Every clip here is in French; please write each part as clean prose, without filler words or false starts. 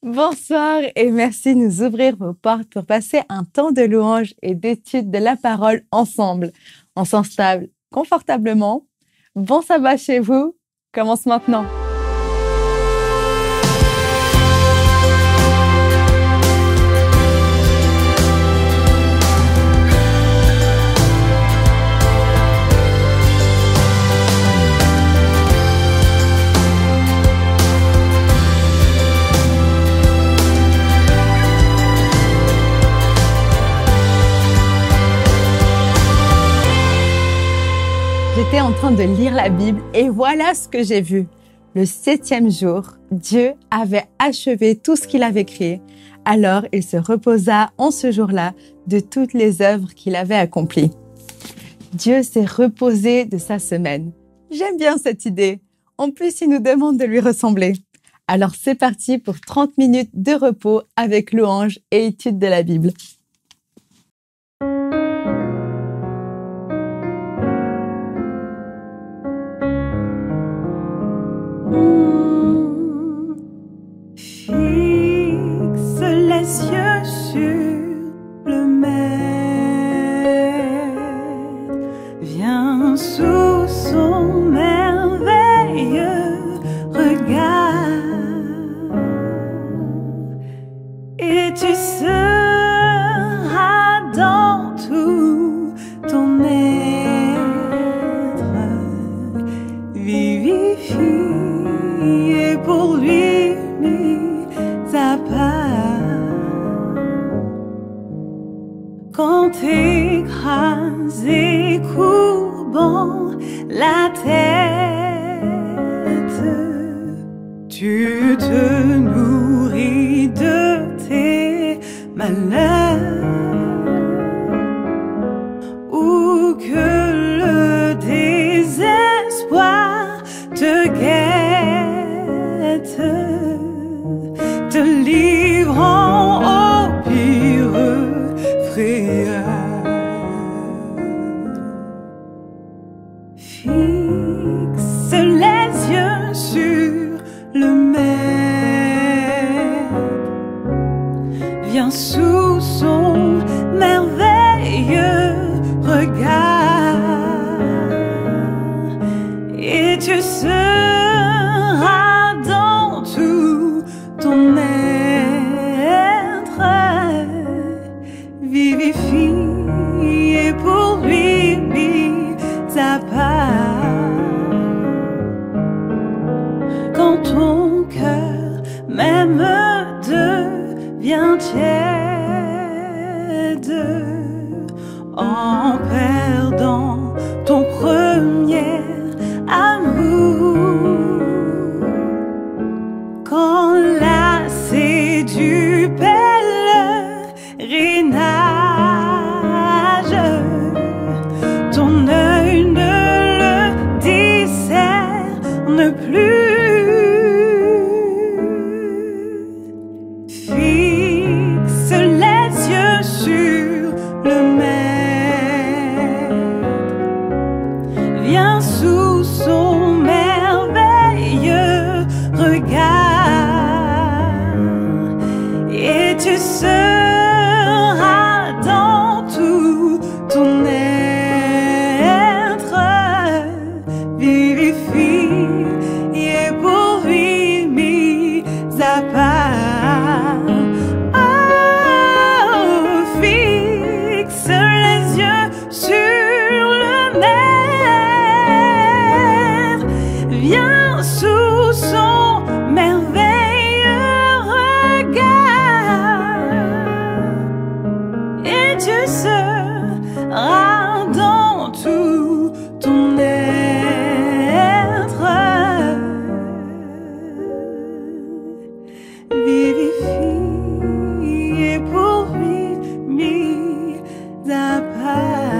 Bonsoir et merci de nous ouvrir vos portes pour passer un temps de louange et d'étude de la parole ensemble. On s'installe confortablement. Bon sabbat chez vous. Commence maintenant. J'étais en train de lire la Bible et voilà ce que j'ai vu. Le 7e jour, Dieu avait achevé tout ce qu'il avait créé. Alors, il se reposa en ce jour-là de toutes les œuvres qu'il avait accomplies. Dieu s'est reposé de sa semaine. J'aime bien cette idée. En plus, il nous demande de lui ressembler. Alors, c'est parti pour 30 minutes de repos avec louange et étude de la Bible. Fixe les yeux sur le Maître, viens sous son merveilleux regard, et tu seras dans tout ton être vivifié pour lui ta part. Quand écrasé, courbant la tête, tu te nourris de tes malheurs, ou que le désespoir te guette, te livrant au pire frayeur. Fixe les yeux sur le Maître, viens sous son merveilleux regard, et tu seras dans tout ton être vivifié pour lui ta part. Quand ton cœur même devient tiède en perdant ton premier amour, quand lassé du pèlerinage, ton œil ne le discerne plus. Fixe les yeux sur le Maître, viens sous son merveilleux regard, et tu seras dans tout ton être vivifié pour lui mis à part. Oh, fixe les yeux sur le Maître, viens sous son merveilleux regard, et tu seras dans tout ton être vivifié pour lui mis à part.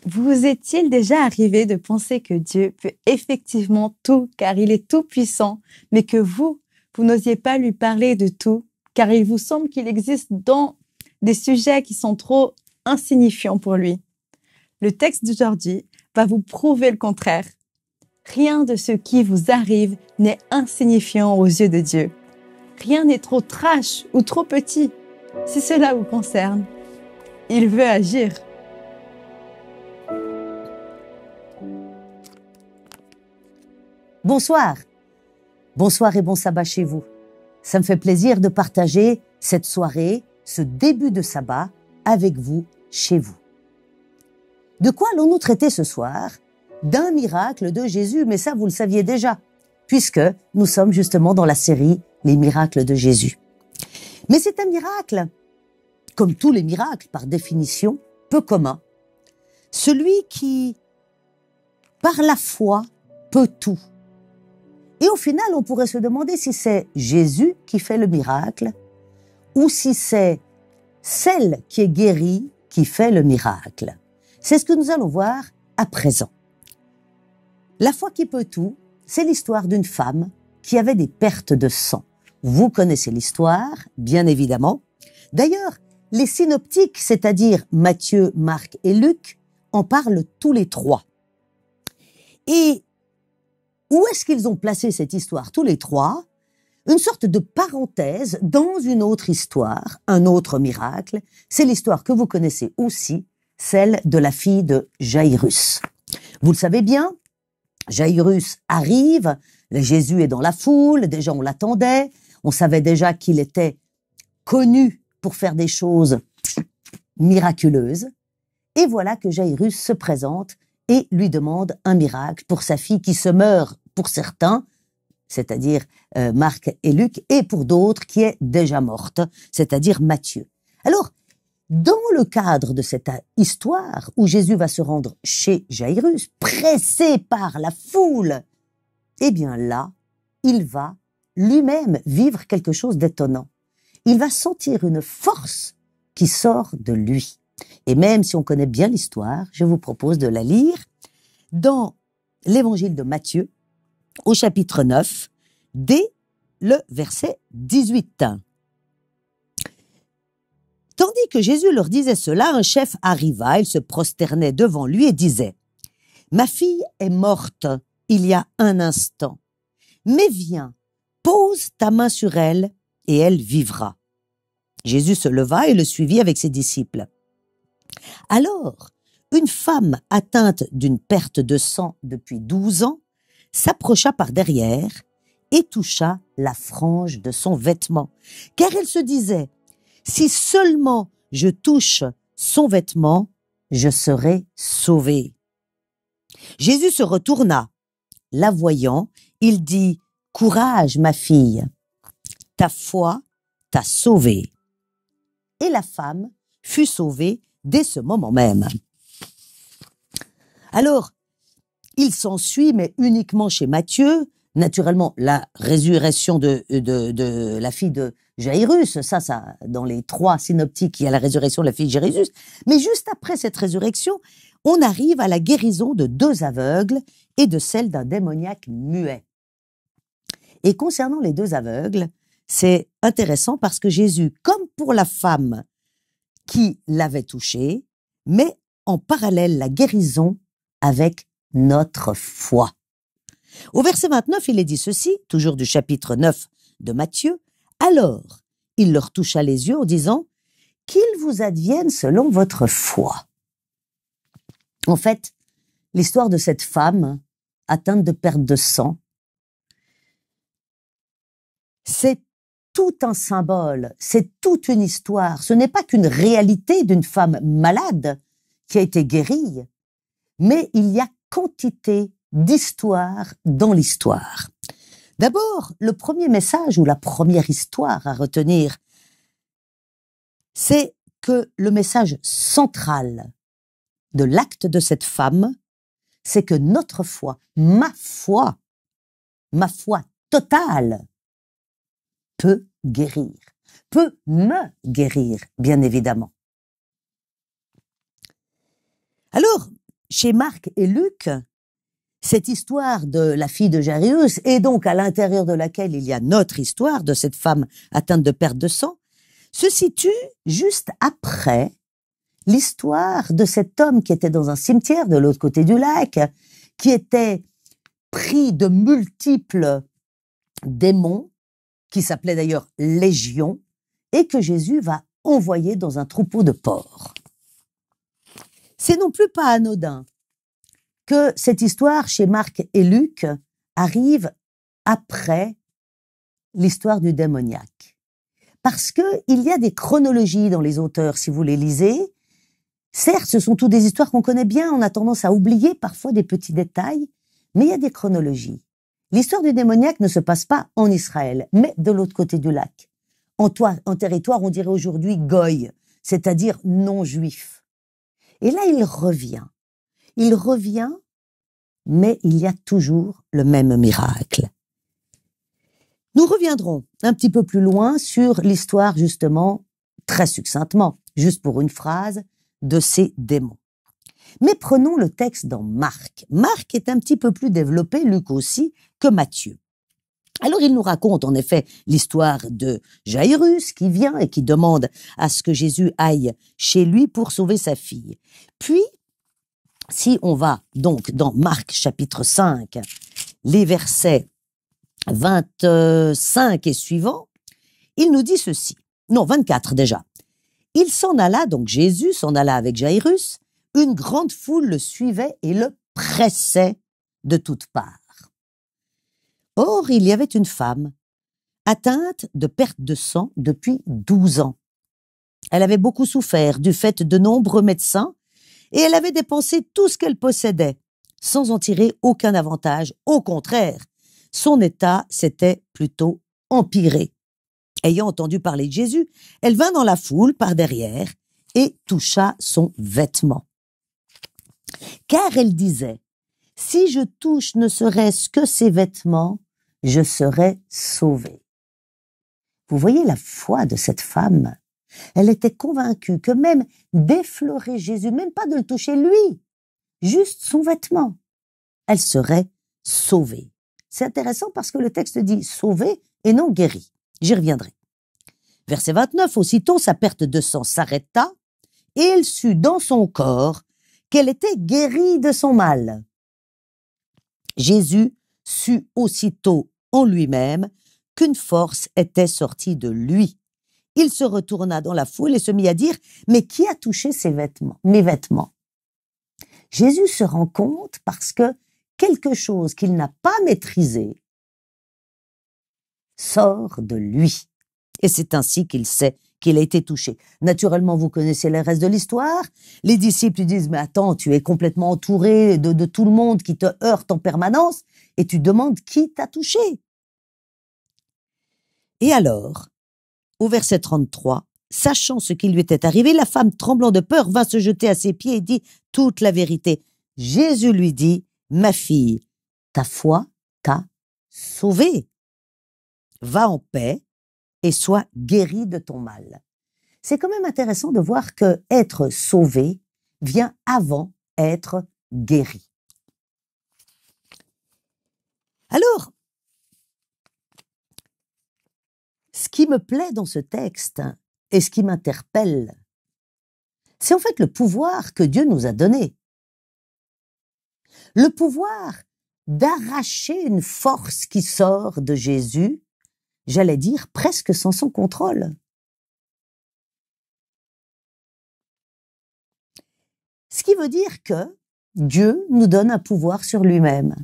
Vous est-il déjà arrivé de penser que Dieu peut effectivement tout, car il est tout puissant, mais que vous n'osiez pas lui parler de tout car il vous semble qu'il existe dans des sujets qui sont trop insignifiants pour lui. Le texte d'aujourd'hui va vous prouver le contraire. Rien de ce qui vous arrive n'est insignifiant aux yeux de Dieu. Rien n'est trop trash ou trop petit. Si cela vous concerne, il veut agir. Bonsoir. Bonsoir et bon sabbat chez vous. Ça me fait plaisir de partager cette soirée, ce début de sabbat avec vous, chez vous. De quoi allons-nous traiter ce soir? D'un miracle de Jésus, mais ça vous le saviez déjà, puisque nous sommes justement dans la série Les miracles de Jésus. Mais c'est un miracle, comme tous les miracles par définition, peu commun. Celui qui, par la foi, peut tout. Et au final, on pourrait se demander si c'est Jésus qui fait le miracle ou si c'est celle qui est guérie qui fait le miracle. C'est ce que nous allons voir à présent. La foi qui peut tout, c'est l'histoire d'une femme qui avait des pertes de sang. Vous connaissez l'histoire, bien évidemment. D'ailleurs, les synoptiques, c'est-à-dire Matthieu, Marc et Luc, en parlent tous les trois. Et où est-ce qu'ils ont placé cette histoire, tous les trois? Une sorte de parenthèse dans une autre histoire, un autre miracle. C'est l'histoire que vous connaissez aussi, celle de la fille de Jairus. Vous le savez bien, Jairus arrive, Jésus est dans la foule, déjà on l'attendait, on savait déjà qu'il était connu pour faire des choses miraculeuses. Et voilà que Jairus se présente et lui demande un miracle pour sa fille qui se meurt pour certains, c'est-à-dire Marc et Luc, et pour d'autres qui est déjà morte, c'est-à-dire Matthieu. Alors, dans le cadre de cette histoire où Jésus va se rendre chez Jairus, pressé par la foule, eh bien là, il va lui-même vivre quelque chose d'étonnant. Il va sentir une force qui sort de lui. Et même si on connaît bien l'histoire, je vous propose de la lire dans l'évangile de Matthieu, au chapitre 9, dès le verset 18. Tandis que Jésus leur disait cela, un chef arriva, il se prosternait devant lui et disait « Ma fille est morte il y a un instant, mais viens, pose ta main sur elle et elle vivra. » Jésus se leva et le suivit avec ses disciples. Alors, une femme atteinte d'une perte de sang depuis 12 ans s'approcha par derrière et toucha la frange de son vêtement, car elle se disait « Si seulement je touche son vêtement, je serai sauvée. » Jésus se retourna. La voyant, il dit « Courage, ma fille, ta foi t'a sauvée. » Et la femme fut sauvée dès ce moment même. Alors, il s'ensuit, mais uniquement chez Matthieu, naturellement, la résurrection de la fille de Jairus, ça, dans les 3 synoptiques, il y a la résurrection de la fille de Jairus, mais juste après cette résurrection, on arrive à la guérison de 2 aveugles et de celle d'un démoniaque muet. Et concernant les 2 aveugles, c'est intéressant parce que Jésus, comme pour la femme qui l'avait touché, met en parallèle la guérison avec notre foi. Au verset 29, il est dit ceci, toujours du chapitre 9 de Matthieu, « Alors, il leur toucha les yeux en disant, « Qu'il vous advienne selon votre foi. » En fait, l'histoire de cette femme atteinte de perte de sang, c'est tout un symbole, c'est toute une histoire. Ce n'est pas qu'une réalité d'une femme malade qui a été guérie, mais il y a quantité d'histoires dans l'histoire. D'abord, le premier message ou la première histoire à retenir, c'est que le message central de l'acte de cette femme, c'est que notre foi, ma foi totale, peut guérir, peut me guérir, bien évidemment. Alors, chez Marc et Luc, Cette histoire de la fille de Jairus, et donc à l'intérieur de laquelle il y a notre histoire de cette femme atteinte de perte de sang, se situe juste après l'histoire de cet homme qui était dans un cimetière de l'autre côté du lac, qui était pris de multiples démons, qui s'appelaient d'ailleurs légions, et que Jésus va envoyer dans un troupeau de porcs. C'est non plus pas anodin que cette histoire chez Marc et Luc arrive après l'histoire du démoniaque. Parce que il y a des chronologies dans les auteurs, si vous les lisez. Certes, ce sont toutes des histoires qu'on connaît bien, on a tendance à oublier parfois des petits détails, mais il y a des chronologies. L'histoire du démoniaque ne se passe pas en Israël, mais de l'autre côté du lac. En territoire, on dirait aujourd'hui Goy, c'est-à-dire non-juif. Et là, il revient. Il revient, mais il y a toujours le même miracle. Nous reviendrons un petit peu plus loin sur l'histoire, justement, très succinctement, juste pour une phrase, de ces démons. Mais prenons le texte dans Marc. Marc est un petit peu plus développé, Luc aussi, que Matthieu. Alors il nous raconte en effet l'histoire de Jairus qui vient et qui demande à ce que Jésus aille chez lui pour sauver sa fille. Puis, si on va donc dans Marc chapitre 5, les versets 25 et suivants, il nous dit ceci. Non, 24 déjà. Il s'en alla, donc Jésus s'en alla avec Jairus, une grande foule le suivait et le pressait de toutes parts. Or, il y avait une femme atteinte de perte de sang depuis 12 ans. Elle avait beaucoup souffert du fait de nombreux médecins et elle avait dépensé tout ce qu'elle possédait sans en tirer aucun avantage. Au contraire, son état s'était plutôt empiré. Ayant entendu parler de Jésus, elle vint dans la foule par derrière et toucha son vêtement. Car elle disait, « Si je touche ne serait-ce que ses vêtements, je serai sauvée. » Vous voyez la foi de cette femme. Elle était convaincue que même d'effleurer Jésus, même pas de le toucher lui, juste son vêtement, elle serait sauvée. C'est intéressant parce que le texte dit sauvée et non guérie. J'y reviendrai. Verset 29, aussitôt sa perte de sang s'arrêta et elle sut dans son corps qu'elle était guérie de son mal. Jésus sut aussitôt en lui-même qu'une force était sortie de lui. Il se retourna dans la foule et se mit à dire « Mais qui a touché mes vêtements ?» Jésus se rend compte parce que quelque chose qu'il n'a pas maîtrisé sort de lui. Et c'est ainsi qu'il sait qu'il a été touché. Naturellement, vous connaissez le reste de l'histoire. Les disciples lui disent « Mais attends, tu es complètement entouré de tout le monde qui te heurte en permanence et tu demandes qui t'a touché. » Et alors, au verset 33, sachant ce qui lui était arrivé, la femme, tremblant de peur, vint se jeter à ses pieds et dit toute la vérité. Jésus lui dit « Ma fille, ta foi t'a sauvée. Va en paix et sois guérie de ton mal. » C'est quand même intéressant de voir que être sauvé vient avant être guéri. Alors, ce qui me plaît dans ce texte et ce qui m'interpelle, c'est en fait le pouvoir que Dieu nous a donné. Le pouvoir d'arracher une force qui sort de Jésus, j'allais dire presque sans son contrôle. Ce qui veut dire que Dieu nous donne un pouvoir sur lui-même.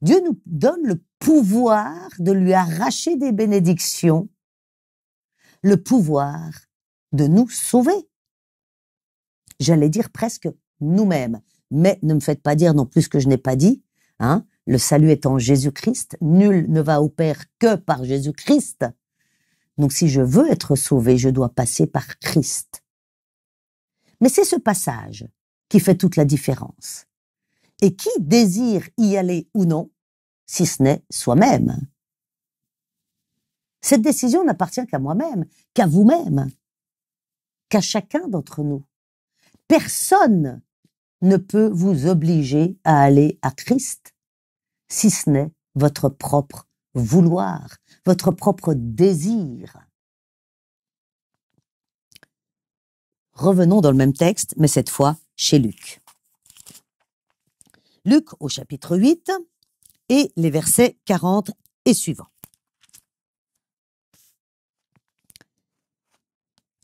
Dieu nous donne le pouvoir de lui arracher des bénédictions, le pouvoir de nous sauver. J'allais dire presque nous-mêmes. Mais ne me faites pas dire non plus ce que je n'ai pas dit. Hein? Le salut est en Jésus-Christ. Nul ne va au Père que par Jésus-Christ. Donc si je veux être sauvé, je dois passer par Christ. Mais c'est ce passage qui fait toute la différence. Et qui désire y aller ou non, si ce n'est soi-même? Cette décision n'appartient qu'à moi-même, qu'à vous-même, qu'à chacun d'entre nous. Personne ne peut vous obliger à aller à Christ, si ce n'est votre propre vouloir, votre propre désir. Revenons dans le même texte, mais cette fois chez Luc. Luc au chapitre 8 et les versets 40 et suivants.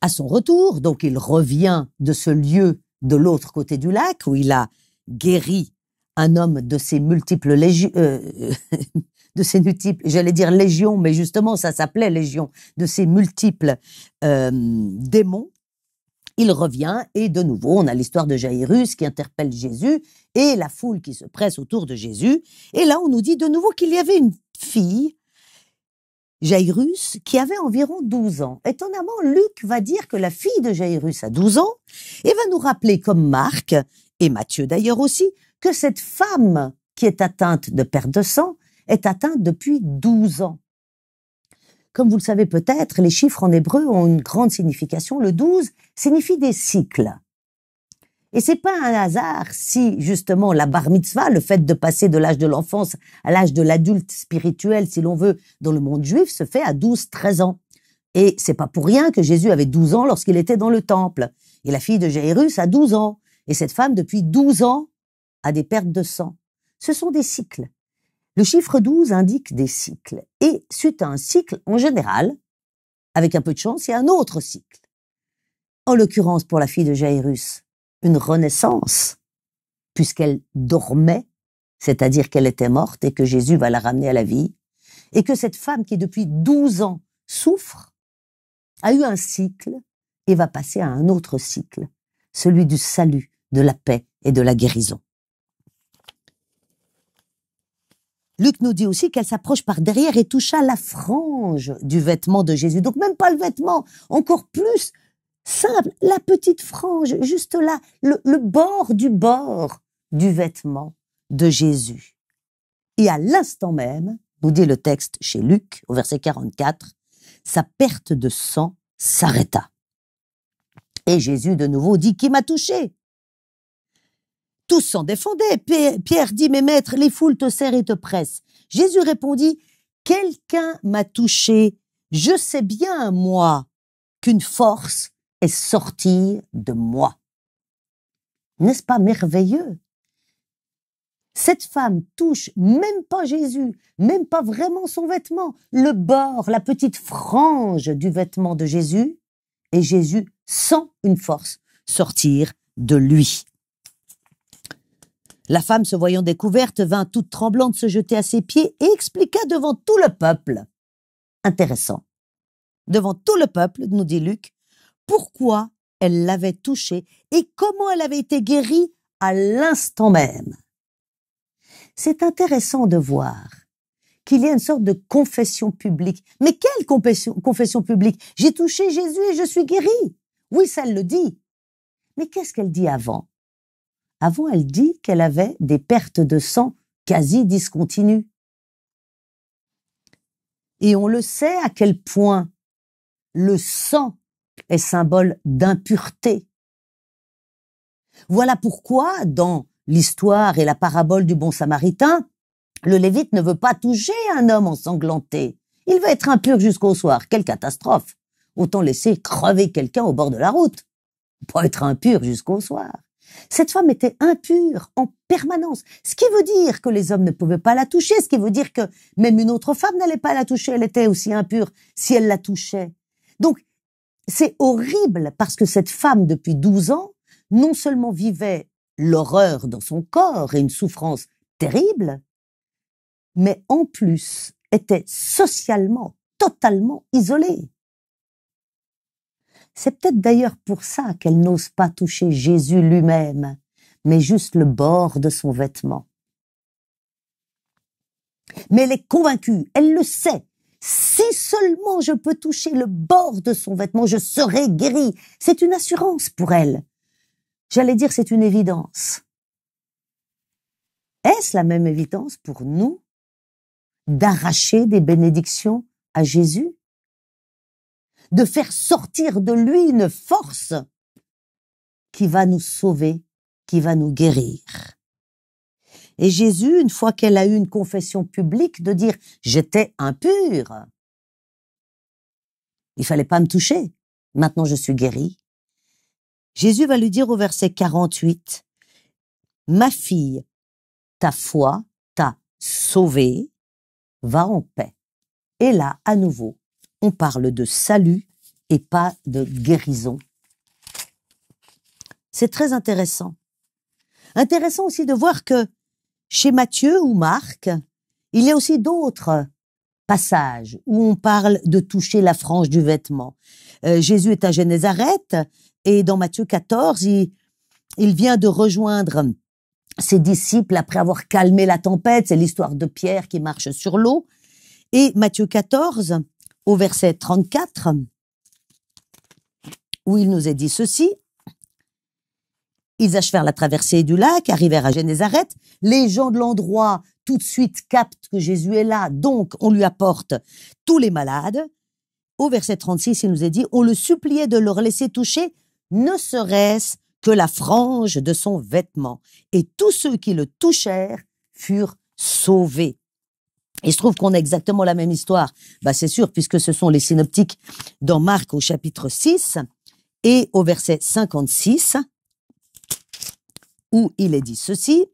À son retour, donc il revient de ce lieu de l'autre côté du lac où il a guéri un homme de ses multiples légions, j'allais dire légions, mais justement ça s'appelait légion, de ses multiples démons. Il revient et de nouveau on a l'histoire de Jairus qui interpelle Jésus et la foule qui se presse autour de Jésus. Et là on nous dit de nouveau qu'il y avait une fille, Jairus, qui avait environ 12 ans. Étonnamment, Luc va dire que la fille de Jairus a 12 ans et va nous rappeler, comme Marc et Matthieu d'ailleurs aussi, que cette femme qui est atteinte de perte de sang est atteinte depuis 12 ans. Comme vous le savez peut-être, les chiffres en hébreu ont une grande signification. Le 12 signifie des cycles. Et c'est pas un hasard si, justement, la bar mitzvah, le fait de passer de l'âge de l'enfance à l'âge de l'adulte spirituel, si l'on veut, dans le monde juif, se fait à 12-13 ans. Et c'est pas pour rien que Jésus avait 12 ans lorsqu'il était dans le temple. Et la fille de Jairus a 12 ans. Et cette femme, depuis 12 ans, a des pertes de sang. Ce sont des cycles. Le chiffre 12 indique des cycles. Et suite à un cycle, en général, avec un peu de chance, il y a un autre cycle. En l'occurrence, pour la fille de Jairus, une renaissance, puisqu'elle dormait, c'est-à-dire qu'elle était morte et que Jésus va la ramener à la vie, et que cette femme qui depuis 12 ans souffre, a eu un cycle et va passer à un autre cycle, celui du salut, de la paix et de la guérison. Luc nous dit aussi qu'elle s'approche par derrière et toucha la frange du vêtement de Jésus. Donc même pas le vêtement, encore plus simple, la petite frange, juste là, le bord du vêtement de Jésus. Et à l'instant même, nous dit le texte chez Luc, au verset 44, sa perte de sang s'arrêta. Et Jésus de nouveau dit « Qui m'a touché ?» Tous s'en défendaient. Pierre dit « Mais maître, les foules te serrent et te pressent. » Jésus répondit « Quelqu'un m'a touché. Je sais bien, moi, qu'une force est sortie de moi. » N'est-ce pas merveilleux? Cette femme touche même pas Jésus, même pas vraiment son vêtement, le bord, la petite frange du vêtement de Jésus, et Jésus sent une force sortir de lui. La femme, se voyant découverte, vint toute tremblante se jeter à ses pieds et expliqua devant tout le peuple. Intéressant. Devant tout le peuple, nous dit Luc, pourquoi elle l'avait touché et comment elle avait été guérie à l'instant même. C'est intéressant de voir qu'il y a une sorte de confession publique. Mais quelle confession publique? J'ai touché Jésus et je suis guérie. Oui, ça elle le dit. Mais qu'est-ce qu'elle dit avant? Avant, elle dit qu'elle avait des pertes de sang quasi discontinues. Et on le sait à quel point le sang est symbole d'impureté. Voilà pourquoi, dans l'histoire et la parabole du bon samaritain, le Lévite ne veut pas toucher un homme ensanglanté. Il va être impur jusqu'au soir. Quelle catastrophe! Autant laisser crever quelqu'un au bord de la route. Pas être impur jusqu'au soir. Cette femme était impure en permanence, ce qui veut dire que les hommes ne pouvaient pas la toucher, ce qui veut dire que même une autre femme n'allait pas la toucher, elle était aussi impure si elle la touchait. Donc, c'est horrible parce que cette femme, depuis 12 ans, non seulement vivait l'horreur dans son corps et une souffrance terrible, mais en plus était socialement totalement isolée. C'est peut-être d'ailleurs pour ça qu'elle n'ose pas toucher Jésus lui-même, mais juste le bord de son vêtement. Mais elle est convaincue, elle le sait. Si seulement je peux toucher le bord de son vêtement, je serai guérie. C'est une assurance pour elle. J'allais dire c'est une évidence. Est-ce la même évidence pour nous d'arracher des bénédictions à Jésus? De faire sortir de lui une force qui va nous sauver qui va nous guérir. Et Jésus, une fois qu'elle a eu une confession publique de dire « j'étais impure », il fallait pas me toucher, maintenant je suis guérie. Jésus va lui dire au verset 48, « Ma fille, ta foi t'a sauvée, va en paix. » Et là, à nouveau, on parle de salut et pas de guérison. C'est très intéressant. Intéressant aussi de voir que chez Matthieu ou Marc, il y a aussi d'autres passages où on parle de toucher la frange du vêtement. Jésus est à Génézareth et dans Matthieu 14, il vient de rejoindre ses disciples après avoir calmé la tempête. C'est l'histoire de Pierre qui marche sur l'eau. Et Matthieu 14, au verset 34, où il nous est dit ceci. Ils achevèrent la traversée du lac, arrivèrent à Génézareth. Les gens de l'endroit, tout de suite, captent que Jésus est là. Donc, on lui apporte tous les malades. Au verset 36, il nous est dit, on le suppliait de leur laisser toucher, ne serait-ce que la frange de son vêtement. Et tous ceux qui le touchèrent furent sauvés. Il se trouve qu'on a exactement la même histoire. C'est sûr, puisque ce sont les synoptiques dans Marc au chapitre 6 et au verset 56, où il est dit ceci.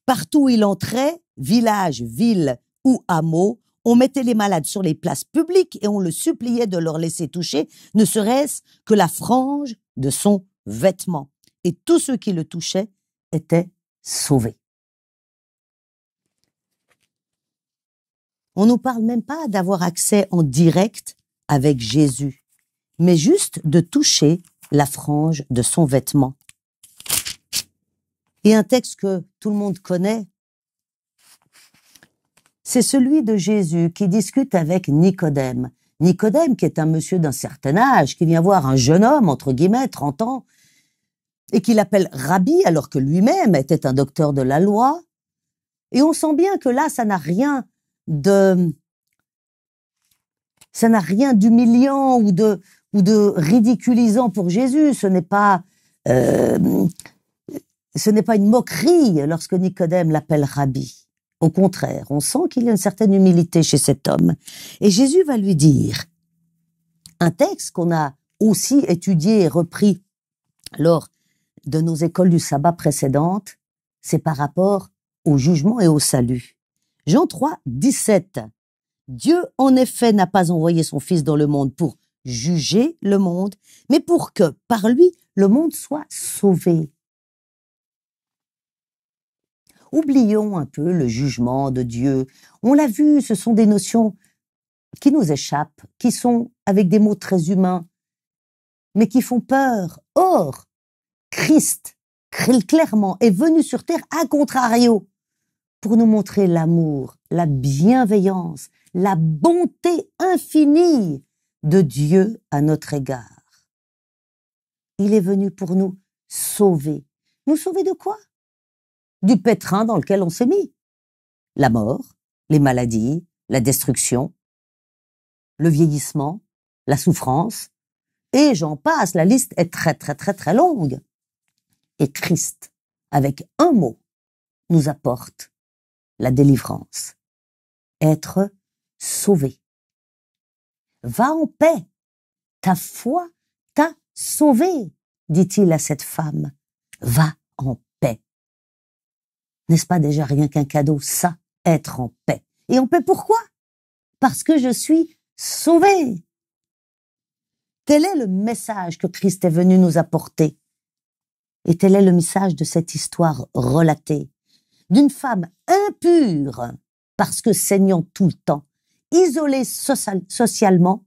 Partout où il entrait, village, ville ou hameau, on mettait les malades sur les places publiques et on le suppliait de leur laisser toucher, ne serait-ce que la frange de son vêtement. Et tous ceux qui le touchaient étaient sauvés. On ne nous parle même pas d'avoir accès en direct avec Jésus, mais juste de toucher la frange de son vêtement. Et un texte que tout le monde connaît, c'est celui de Jésus qui discute avec Nicodème. Nicodème qui est un monsieur d'un certain âge, qui vient voir un jeune homme, entre guillemets, 30 ans, et qui l'appelle Rabbi, alors que lui-même était un docteur de la loi. Et on sent bien que là, ça n'a rien d'humiliant ou de ridiculisant pour Jésus. Ce n'est pas une moquerie lorsque Nicodème l'appelle Rabbi. Au contraire, on sent qu'il y a une certaine humilité chez cet homme. Et Jésus va lui dire un texte qu'on a aussi étudié et repris lors de nos écoles du sabbat précédentes, c'est par rapport au jugement et au salut. Jean 3, 17. Dieu, en effet, n'a pas envoyé son Fils dans le monde pour juger le monde, mais pour que, par lui, le monde soit sauvé. Oublions un peu le jugement de Dieu. On l'a vu, ce sont des notions qui nous échappent, qui sont avec des mots très humains, mais qui font peur. Or, Christ, clairement, est venu sur terre à contrario pour nous montrer l'amour, la bienveillance, la bonté infinie de Dieu à notre égard. Il est venu pour nous sauver. Nous sauver de quoi? Du pétrin dans lequel on s'est mis. La mort, les maladies, la destruction, le vieillissement, la souffrance, et j'en passe, la liste est très très très très longue. Et Christ, avec un mot, nous apporte la délivrance. Être sauvé. Va en paix, ta foi t'a sauvé, dit-il à cette femme. Va en paix. N'est-ce pas déjà rien qu'un cadeau, ça, être en paix? Et en paix pourquoi? Parce que je suis sauvé. Tel est le message que Christ est venu nous apporter. Et tel est le message de cette histoire relatée d'une femme impure, parce que saignant tout le temps, isolée socialement,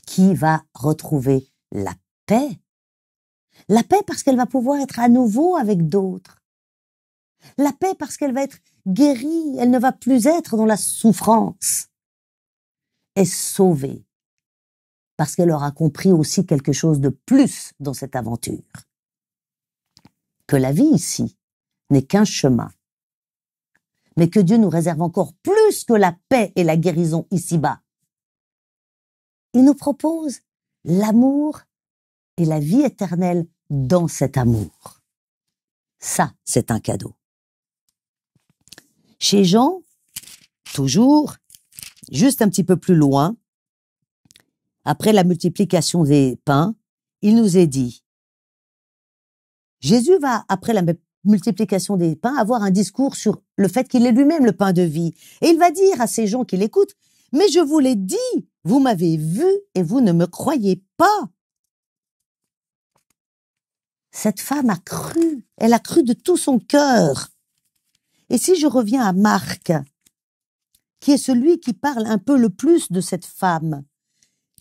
qui va retrouver la paix. La paix parce qu'elle va pouvoir être à nouveau avec d'autres. La paix parce qu'elle va être guérie, elle ne va plus être dans la souffrance. Et sauvée parce qu'elle aura compris aussi quelque chose de plus dans cette aventure. Que la vie ici n'est qu'un chemin, mais que Dieu nous réserve encore plus que la paix et la guérison ici-bas. Il nous propose l'amour et la vie éternelle dans cet amour. Ça, c'est un cadeau. Chez Jean, toujours, juste un petit peu plus loin, après la multiplication des pains, il nous est dit, Jésus va, après la multiplication des pains, avoir un discours sur le fait qu'il est lui-même le pain de vie. Et il va dire à ces gens qui l'écoutent, « Mais je vous l'ai dit, vous m'avez vu et vous ne me croyez pas. » Cette femme a cru, elle a cru de tout son cœur. Et si je reviens à Marc, qui est celui qui parle un peu le plus de cette femme,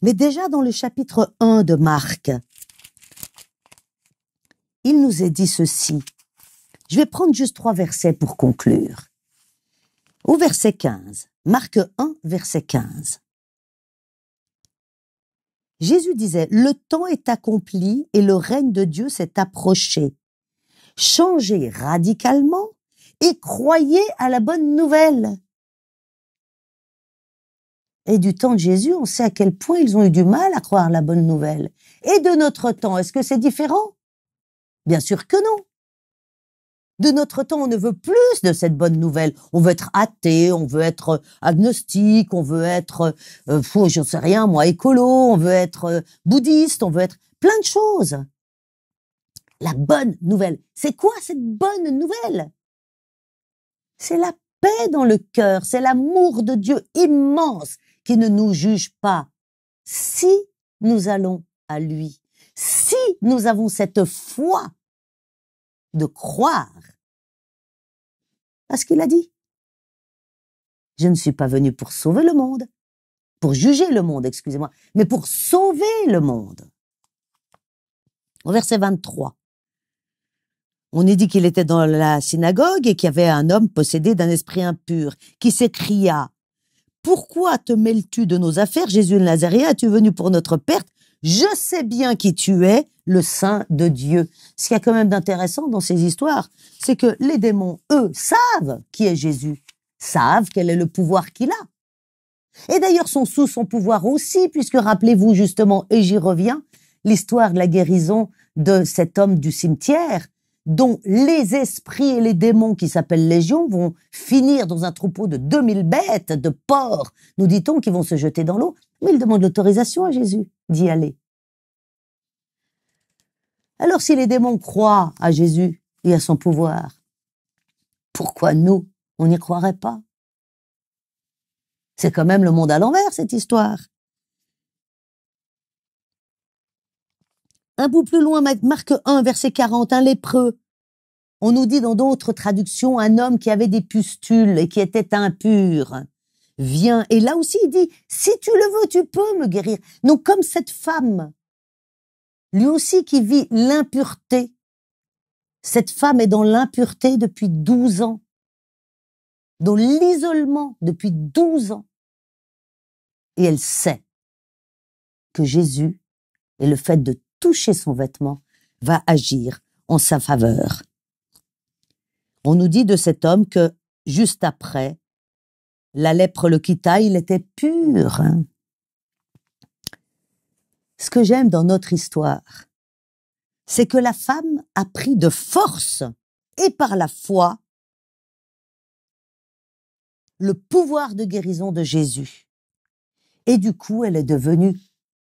mais déjà dans le chapitre 1 de Marc, il nous est dit ceci. Je vais prendre juste 3 versets pour conclure. Au verset 15, Marc 1, verset 15. Jésus disait, « Le temps est accompli et le règne de Dieu s'est approché. Changez radicalement et croyez à la bonne nouvelle. » Et du temps de Jésus, on sait à quel point ils ont eu du mal à croire la bonne nouvelle. Et de notre temps, est-ce que c'est différent? Bien sûr que non. De notre temps, on ne veut plus de cette bonne nouvelle. On veut être athée, on veut être agnostique, on veut être, j'en sais rien, moi, écolo, on veut être bouddhiste, on veut être plein de choses. La bonne nouvelle. C'est quoi cette bonne nouvelle? C'est la paix dans le cœur, c'est l'amour de Dieu immense qui ne nous juge pas. Si nous allons à lui, si nous avons cette foi de croire à ce qu'il a dit. Je ne suis pas venu pour sauver le monde, pour juger le monde, excusez-moi, mais pour sauver le monde. Au verset 23, on est dit qu'il était dans la synagogue et qu'il y avait un homme possédé d'un esprit impur qui s'écria « Pourquoi te mêles-tu de nos affaires, Jésus de Nazaréen, es-tu venu pour notre perte? Je sais bien qui tu es, le Saint de Dieu. » Ce qu'il y a quand même d'intéressant dans ces histoires, c'est que les démons, eux, savent qui est Jésus, savent quel est le pouvoir qu'il a. Et d'ailleurs, sont sous son pouvoir aussi, puisque rappelez-vous justement, et j'y reviens, l'histoire de la guérison de cet homme du cimetière, dont les esprits et les démons qui s'appellent légion vont finir dans un troupeau de 2000 bêtes, de porcs, nous dit-on, qui vont se jeter dans l'eau. Mais il demande l'autorisation à Jésus d'y aller. Alors si les démons croient à Jésus et à son pouvoir, pourquoi nous, on n'y croirait pas? C'est quand même le monde à l'envers, cette histoire. Un peu plus loin, Marc 1, verset 40, un lépreux. On nous dit dans d'autres traductions, un homme qui avait des pustules et qui était impur. Vient, et là aussi il dit, si tu le veux, tu peux me guérir. Donc comme cette femme, lui aussi qui vit l'impureté, cette femme est dans l'impureté depuis 12 ans, dans l'isolement depuis 12 ans. Et elle sait que Jésus, et le fait de toucher son vêtement, va agir en sa faveur. On nous dit de cet homme que, juste après, la lèpre le quitta, il était pur. Ce que j'aime dans notre histoire, c'est que la femme a pris de force et par la foi le pouvoir de guérison de Jésus. Et du coup, elle est devenue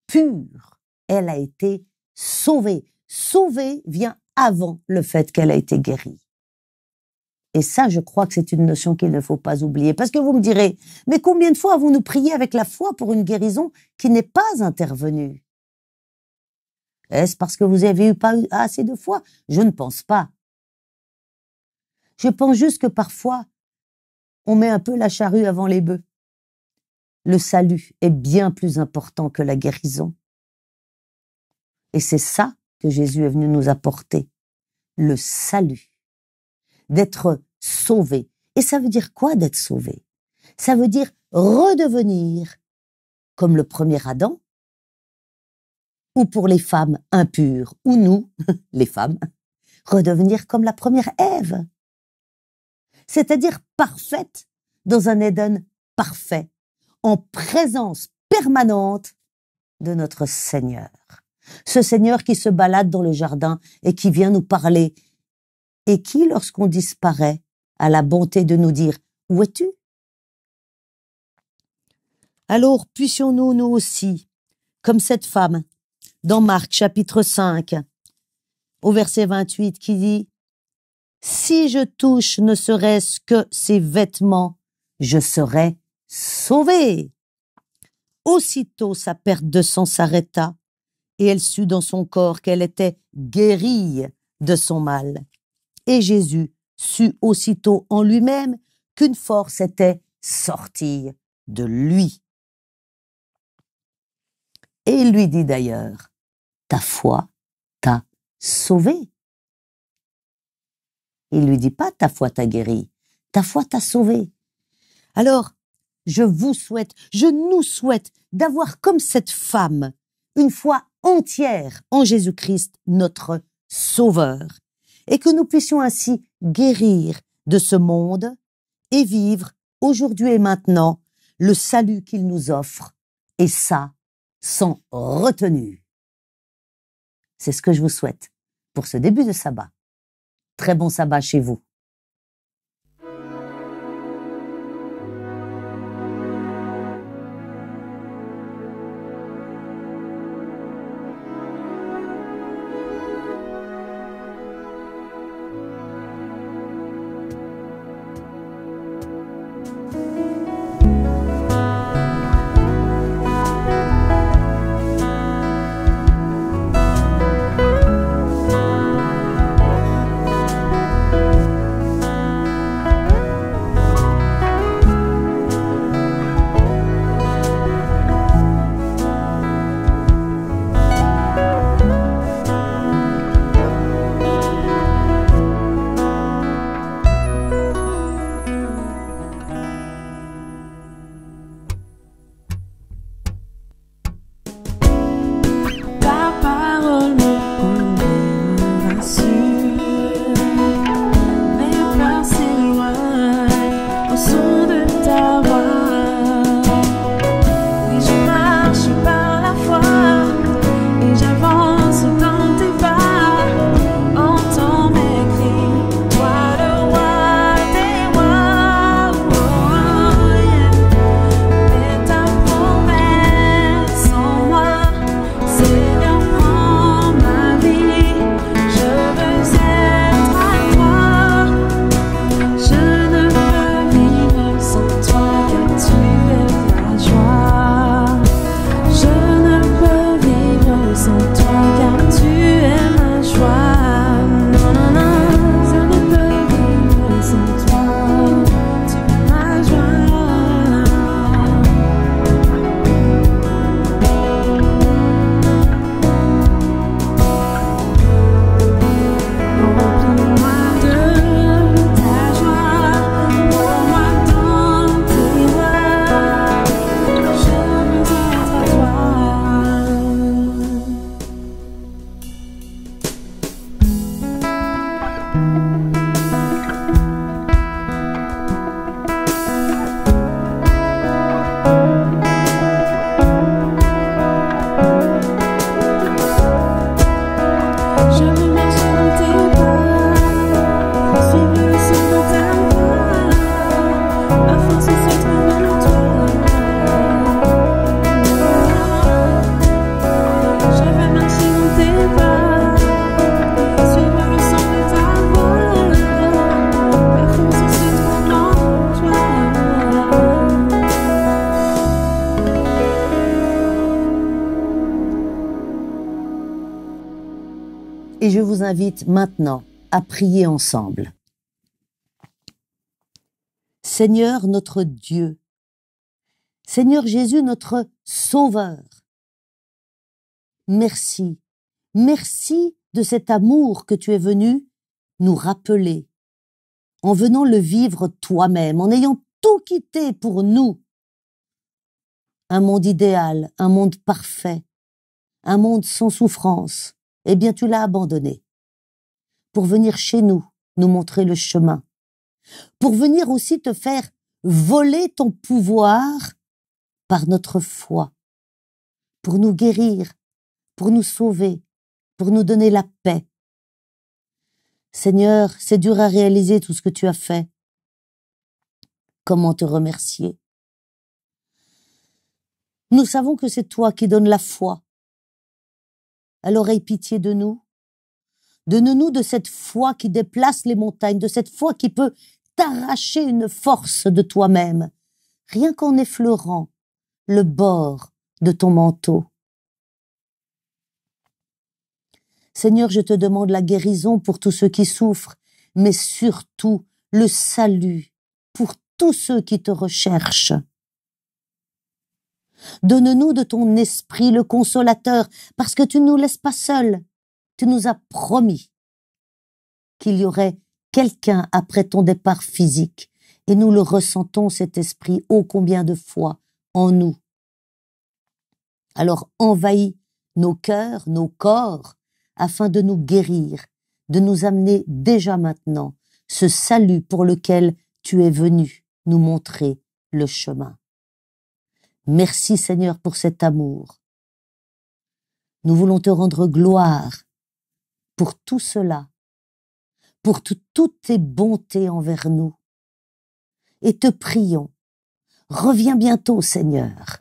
pure. Elle a été sauvée. Sauvée vient avant le fait qu'elle a été guérie. Et ça, je crois que c'est une notion qu'il ne faut pas oublier. Parce que vous me direz, mais combien de fois avons-nous prié avec la foi pour une guérison qui n'est pas intervenue? Est-ce parce que vous avez pas eu assez de foi? Je ne pense pas. Je pense juste que parfois, on met un peu la charrue avant les bœufs. Le salut est bien plus important que la guérison. Et c'est ça que Jésus est venu nous apporter. Le salut. D'être sauvé. Et ça veut dire quoi d'être sauvé? Ça veut dire redevenir comme le premier Adam, ou pour les femmes impures, ou nous, les femmes, redevenir comme la première Ève. C'est-à-dire parfaite dans un Éden parfait, en présence permanente de notre Seigneur. Ce Seigneur qui se balade dans le jardin et qui vient nous parler et qui, lorsqu'on disparaît, a la bonté de nous dire « Où es-tu » ? Alors, puissions-nous, nous aussi, comme cette femme, dans Marc chapitre 5, au verset 28, qui dit « Si je touche ne serait-ce que ses vêtements, je serai sauvée. » Aussitôt sa perte de sang s'arrêta, et elle sut dans son corps qu'elle était guérie de son mal. Et Jésus sut aussitôt en lui-même qu'une force était sortie de lui. Et il lui dit d'ailleurs, « Ta foi t'a sauvé. » Il lui dit pas « Ta foi t'a guéri », « Ta foi t'a sauvé. » Alors, je vous souhaite, je nous souhaite d'avoir comme cette femme une foi entière en Jésus-Christ, notre Sauveur, et que nous puissions ainsi guérir de ce monde et vivre aujourd'hui et maintenant le salut qu'il nous offre, et ça, sans retenue. C'est ce que je vous souhaite pour ce début de sabbat. Très bon sabbat chez vous. Et je vous invite maintenant à prier ensemble. Seigneur notre Dieu, Seigneur Jésus notre Sauveur, merci, merci de cet amour que tu es venu nous rappeler, en venant le vivre toi-même, en ayant tout quitté pour nous. Un monde idéal, un monde parfait, un monde sans souffrance, eh bien tu l'as abandonné, pour venir chez nous, nous montrer le chemin, pour venir aussi te faire voler ton pouvoir par notre foi, pour nous guérir, pour nous sauver, pour nous donner la paix. Seigneur, c'est dur à réaliser tout ce que tu as fait. Comment te remercier? Nous savons que c'est toi qui donnes la foi. Alors aie pitié de nous. Donne-nous de cette foi qui déplace les montagnes, de cette foi qui peut t'arracher une force de toi-même, rien qu'en effleurant le bord de ton manteau. Seigneur, je te demande la guérison pour tous ceux qui souffrent, mais surtout le salut pour tous ceux qui te recherchent. Donne-nous de ton esprit le consolateur, parce que tu ne nous laisses pas seuls. Tu nous as promis qu'il y aurait quelqu'un après ton départ physique, et nous le ressentons, cet esprit, ô combien de fois en nous. Alors envahis nos cœurs, nos corps, afin de nous guérir, de nous amener déjà maintenant ce salut pour lequel tu es venu nous montrer le chemin. Merci Seigneur pour cet amour. Nous voulons te rendre gloire pour tout cela, pour toutes tes bontés envers nous. Et te prions, reviens bientôt Seigneur,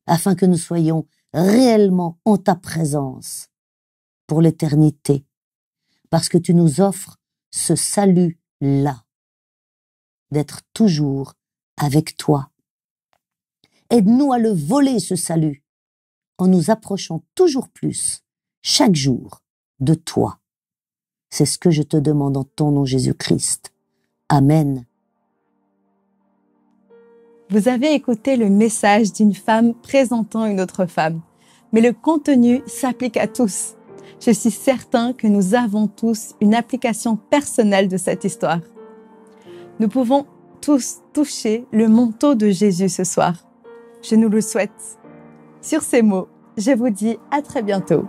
afin que nous soyons réellement en ta présence pour l'éternité, parce que tu nous offres ce salut-là, d'être toujours avec toi. Aide-nous à le voler, ce salut, en nous approchant toujours plus, chaque jour, de toi. C'est ce que je te demande en ton nom Jésus-Christ. Amen. Vous avez écouté le message d'une femme présentant une autre femme, mais le contenu s'applique à tous. Je suis certain que nous avons tous une application personnelle de cette histoire. Nous pouvons tous toucher le manteau de Jésus ce soir. Je nous le souhaite. Sur ces mots, je vous dis à très bientôt.